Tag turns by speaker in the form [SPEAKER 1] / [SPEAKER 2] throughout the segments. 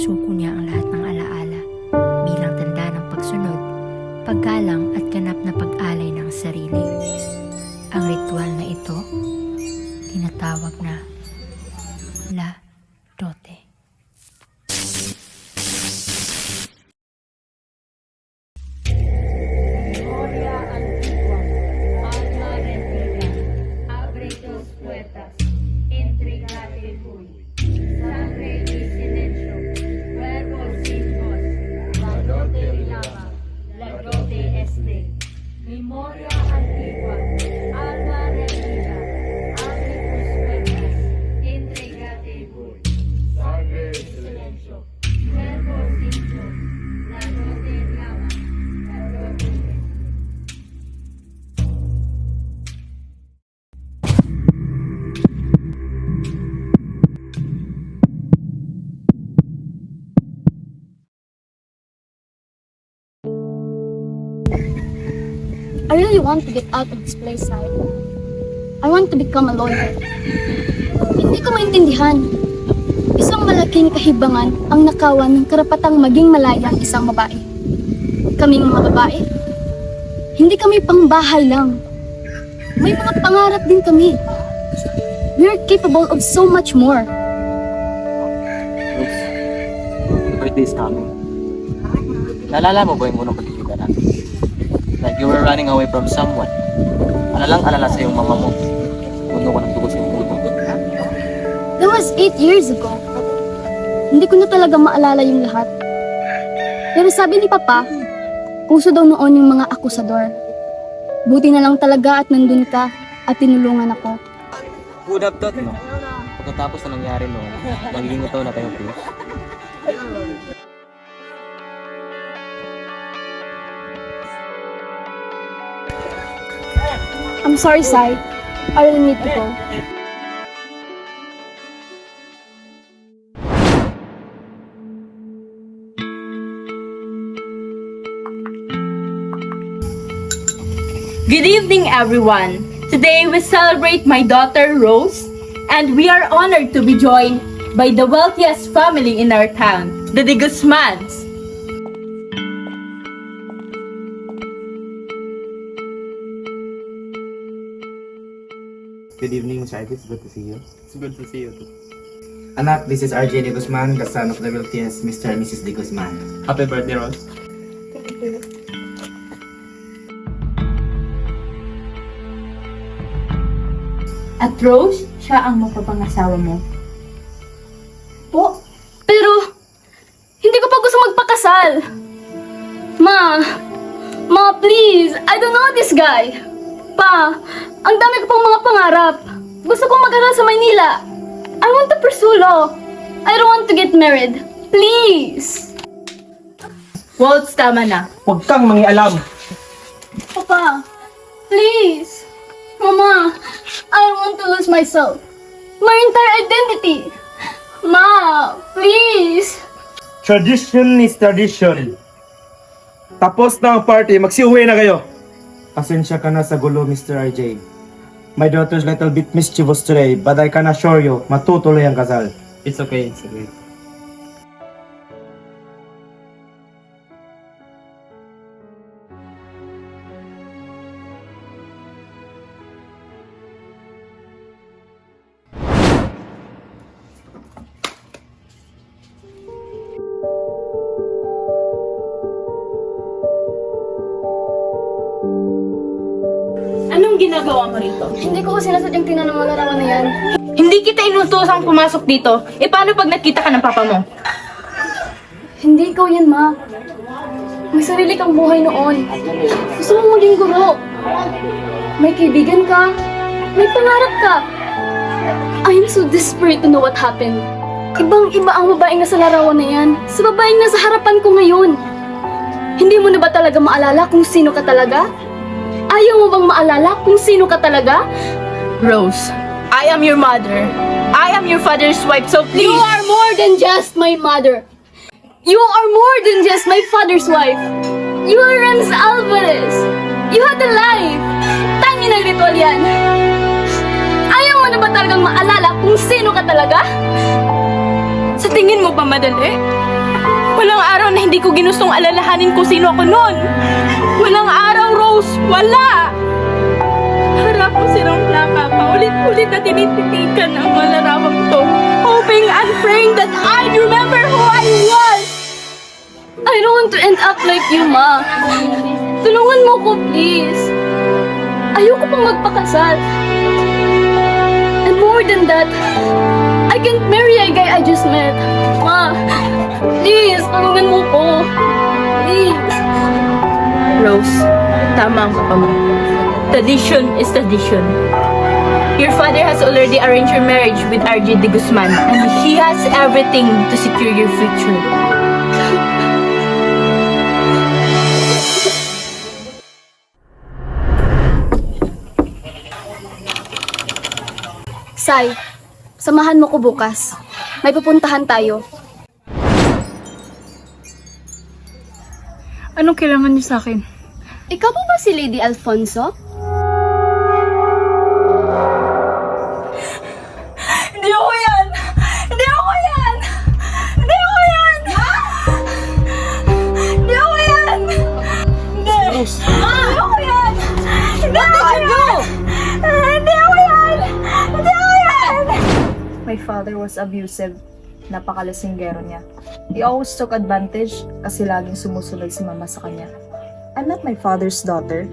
[SPEAKER 1] Sinusuko niya ang lahat ng alaala bilang tanda ng pagsunod, paggalang at ganap na pag-alay ng sarili. Ang ritual na ito, tinatawag na La Dote.
[SPEAKER 2] Memoria antigua, alma rendida, abricus puertas, entregate voi, sangre y silencio, cuerpo sinto, la dote llama, la dote.
[SPEAKER 3] I really want to get out of this place, Sai. I want to become a lawyer. Hindi ko maintindihan. Isang malaking kahibangan ang nakawan ng karapatang maging malaya ang isang babae. Kaming mga babae, hindi kami pangbahay lang. May mga pangarap din kami. We are capable of so much more.
[SPEAKER 4] Rose, your birthday is coming. Naalala mo ba yung unang pagkikita natin? Like you were running away from someone. Alalang-alala sa iyong mama mo. Puno ko ng tugos yung puno.
[SPEAKER 3] That was 8 years ago. Hindi ko na talaga maalala yung lahat. Pero sabi ni Papa, puso daw noon yung mga akusador. Buti na lang talaga at nandun ka at tinulungan ako.
[SPEAKER 4] Who would have thought, no? Pagkatapos na nangyari noon, magiging ito na tayong close.
[SPEAKER 3] I'm sorry, Sai. I really need to go.
[SPEAKER 5] Good evening, everyone. Today we celebrate my daughter Rose, and we are honored to be joined by the wealthiest family in our town, the De Guzmans.
[SPEAKER 6] Good evening, Mr. Ivy. It's good to see you.
[SPEAKER 4] It's good to see you too.
[SPEAKER 6] Anak, this is RJ De Guzman, the son of the wealthiest Mr. and Mrs. De Guzman.
[SPEAKER 4] Happy birthday, Rose.
[SPEAKER 5] At Rose, siya ang mapapangasawa mo.
[SPEAKER 3] Po? Pero, hindi ko pa gusto magpakasal. Ma, please. I don't know this guy. Pa, ang dami ko pang mga pangarap. Gusto kong mag-aral sa Maynila. I want to pursue law. I don't want to get married. Please.
[SPEAKER 5] Waltz, tama na.
[SPEAKER 4] Huwag kang mangialam.
[SPEAKER 3] Papa, please. Mama, I don't want to lose myself. My entire identity. Ma, please.
[SPEAKER 7] Tradition is tradition. Tapos na ang party, magsiuwi na kayo.
[SPEAKER 6] Pasensya ka na sa gulo, Mr. RJ. My daughter's little bit mischievous today, but I can assure you, matutuloy ang kasal.
[SPEAKER 4] It's okay, it's okay.
[SPEAKER 5] Anong ginagawa mo rito?
[SPEAKER 3] Hindi ko sinasadyang tinanong ang larawan na yan.
[SPEAKER 5] Hindi kita inutosang pumasok dito. E paano pag nakita ka ng papa mo?
[SPEAKER 3] Hindi ikaw yan, Ma. May sarili kang buhay noon. Gusto mong maging guro. May kaibigan ka. May pangarap ka. I'm so desperate to know what happened. Ibang-iba ang babaeng nasa larawan na yan sa babaeng nasa harapan ko ngayon. Hindi mo na ba talaga maalala kung sino ka talaga? Ayaw mo bang maalala kung sino ka talaga?
[SPEAKER 5] Rose, I am your mother. I am your father's wife, so please.
[SPEAKER 3] You are more than just my mother. You are more than just my father's wife. You are Renz Alvarez. You had a life. Tangin ang ritual yan. Ayaw mo na ba talagang maalala kung sino ka talaga?
[SPEAKER 5] Sa tingin mo ba madali? Walang araw na hindi ko ginustong alalahanin kung sino ako noon. Walang araw, Rose. Wala! Harap ko silang plaka, paulit-ulit na tinititikan ang mga larawang to, hoping and praying that I'd remember who I was!
[SPEAKER 3] I don't want to end up like you, Ma. Tulungan mo ko, please. Ayoko pang magpakasal. And more than that, I can't marry a guy I just met. Ma, please, tulungan mo ko. Please.
[SPEAKER 5] Rose, tama ang papa mo. Tradition is tradition. Your father has already arranged your marriage with RJ de Guzman, and he has everything to secure your future.
[SPEAKER 3] Sai, samahan mo ko bukas. May pupuntahan tayo.
[SPEAKER 5] Anong kailangan niyo sa akin?
[SPEAKER 3] Ikaw po ba si Lady Alfonso?
[SPEAKER 5] Hindi ako yan! Hindi ako yan! Hindi ako yan! Hindi ako yan! Hindi! Hindi ako yan! Hindi ako yan! Hindi ako yan! Hindi ako yan!
[SPEAKER 8] My father was abusive. Napakalasinggero niya. He always took advantage kasi laging sumusunod si mama sa kanya. I'm not my father's daughter.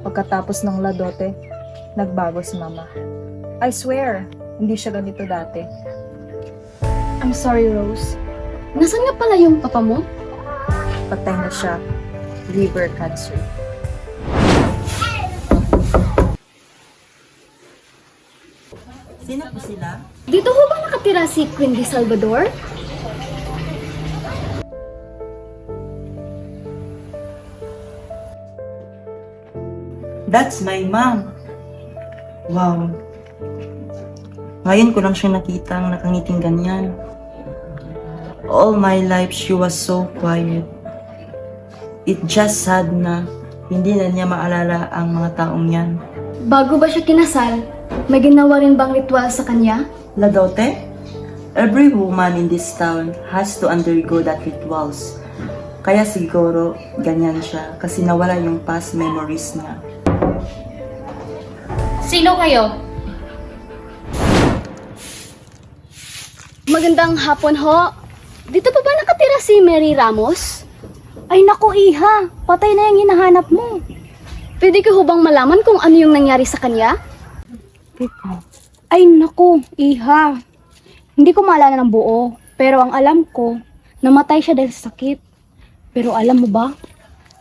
[SPEAKER 8] Pagkatapos ng ladote, nagbago si mama. I swear, hindi siya ganito dati.
[SPEAKER 3] I'm sorry, Rose. Nasaan nga pala yung papa mo?
[SPEAKER 8] Patay na siya. Liver cancer.
[SPEAKER 9] Sino po sila?
[SPEAKER 3] Dito ho ba nakatira si Queen de Salvador?
[SPEAKER 9] That's my mom. Wow. Ngayon ko lang siya nakitang nakangiting ganyan. All my life, she was so quiet. It just sad na hindi na niya maalala ang mga taong yan.
[SPEAKER 3] Bago ba siya kinasal, may ginawa rin bang ritual sa kanya?
[SPEAKER 9] Ladote? Every woman in this town has to undergo that rituals. Kaya siguro ganyan siya kasi nawala yung past memories niya.
[SPEAKER 3] Sino kayo? Magandang hapon ho. Dito pa ba nakatira si Mary Ramos? Ay naku iha, patay na yung hinahanap mo. Pwede ko ho bang malaman kung ano yung nangyari sa kanya? Ay naku, iha. Hindi ko maalala ng buo, pero ang alam ko, namatay siya dahil sa sakit. Pero alam mo ba,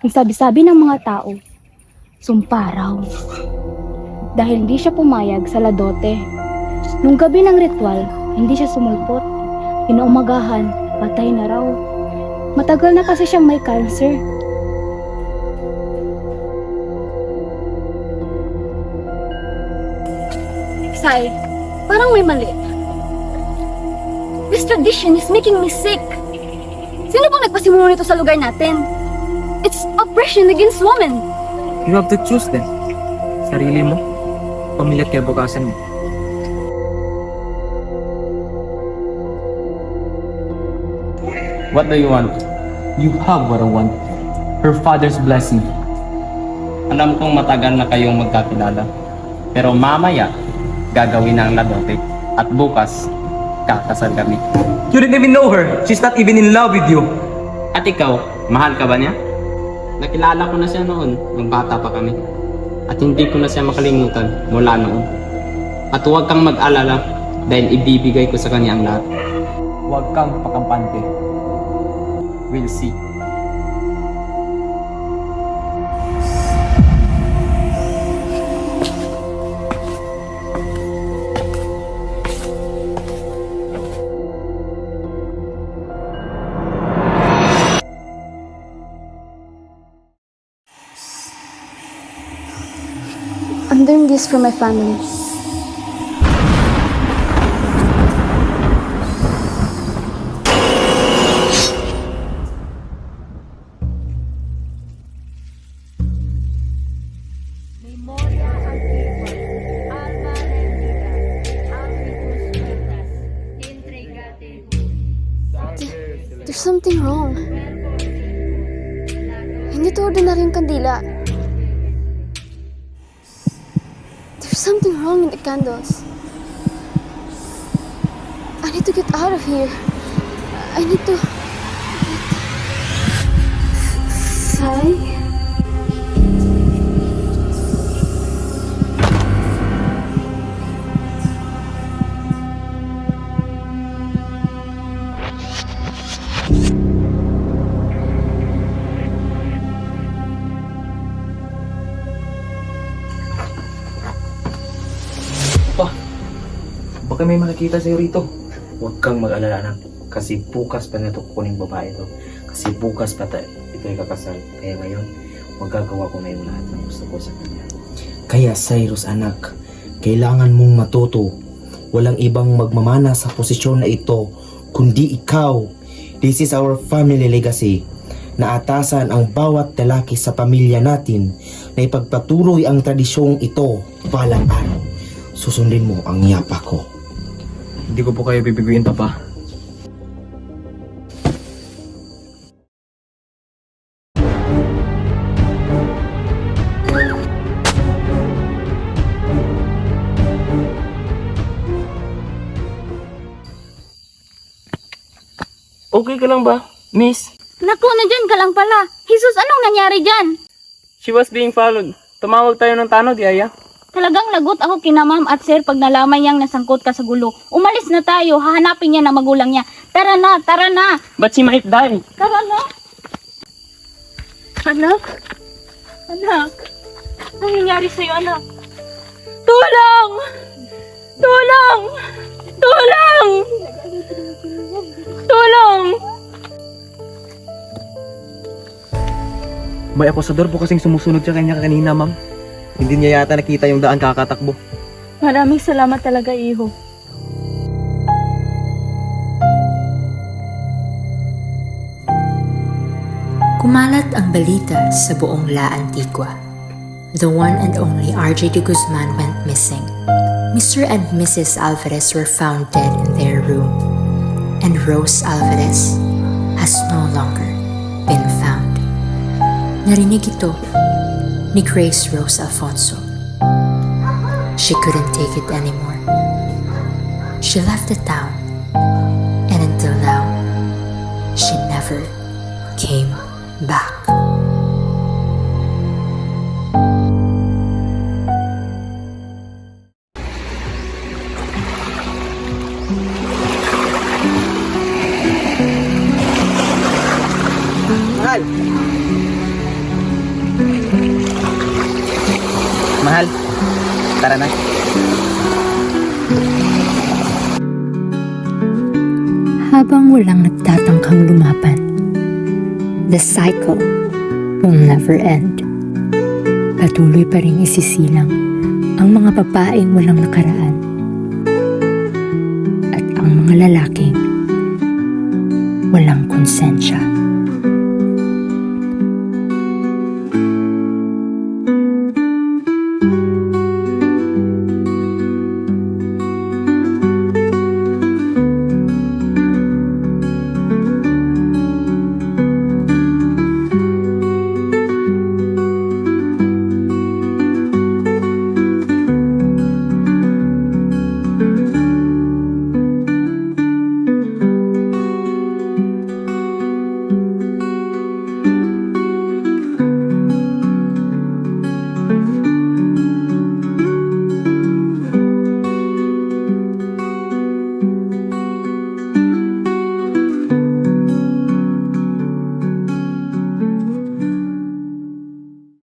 [SPEAKER 3] ang sabi-sabi ng mga tao, sumpa raw. Dahil hindi siya pumayag sa ladote. Nung gabi ng ritual, hindi siya sumulpot. Kinaumagahan, patay na raw. Matagal na kasi siyang may cancer. Sai, parang may mali. This tradition is making me sick. Sino bang nagpasimuno nito sa lugar natin? It's oppression against women.
[SPEAKER 4] You have to choose them. Sarili mo, pamilya at kabukasan mo.
[SPEAKER 10] What do you want? You have what I want. Her father's blessing. Alam kong matagal na kayong magkakilala. Pero mamaya, gagawin na ang ladote. At bukas, kakasal kami.
[SPEAKER 7] You didn't even know her. She's not even in love with you.
[SPEAKER 10] At ikaw, mahal ka ba niya? Nakilala ko na siya noon, nung bata pa kami. At hindi ko na siya makalimutan mula noon. At huwag kang mag-alala dahil ibibigay ko sa kanya ang lahat. Huwag kang pakampante. We'll see.
[SPEAKER 3] I'm doing this for my family.
[SPEAKER 2] Memoria antigua, alma rendida, amicus vertas, entregate.
[SPEAKER 3] There's something wrong. Hindi to ordinaryong kandila. There's something wrong in the candles. I need to get out of here. I need to... Sai?
[SPEAKER 6] Baka may makikita sa'yo rito. Huwag kang mag-alala anak. Kasi bukas pa na ito kukunin babae ito. Kasi bukas pa ito ay kakasal. Kaya ngayon, magagawa ko na yung lahat ng gusto ko sa kanya. Kaya Cyrus anak, kailangan mong matuto. Walang ibang magmamana sa posisyon na ito, kundi ikaw. This is our family legacy. Naatasan ang bawat lalaki sa pamilya natin na ipagpatuloy ang tradisyong ito balang araw. Susundin mo ang yapa ko. Hindi ko po kayo bibiguin, Papa.
[SPEAKER 7] Okay ka lang ba, miss?
[SPEAKER 3] Naku, nandyan ka lang pala. Jesus, anong nangyari dyan?
[SPEAKER 7] She was being followed. Tumawag tayo ng tanod, Yaya.
[SPEAKER 3] Talagang lagot ako kina ma'am at sir pag nalaman niyang nasangkot ka sa gulo. Umalis na tayo, hahanapin niya na magulang niya. Tara na, tara na.
[SPEAKER 7] But she might die.
[SPEAKER 3] Tara na.
[SPEAKER 5] Anak? Anak? Anong nangyari sa'yo, anak? Tulong! Tulong! Tulong! Tulong!
[SPEAKER 4] May akusador po kasing sumusunod sa kanya kanina, ma'am. Hindi niya yata nakita yung daan kakatakbo.
[SPEAKER 5] Maraming salamat talaga, iho.
[SPEAKER 1] Kumalat ang balita sa buong La Antigua. The one and only RJ de Guzman went missing. Mr. and Mrs. Alvarez were found dead in their room, and Rose Alvarez has no longer been found. Narinig ito ni Grace Rose Alfonso. She couldn't take it anymore. She left the town, and until now, she never came back.
[SPEAKER 4] Mahal! Mahal! Tara na.
[SPEAKER 1] Habang walang nagtatangkang lumaban, the cycle will never end. Patuloy pa rin isisilang ang mga babaeng walang nakaraan at ang mga lalaking walang konsensya.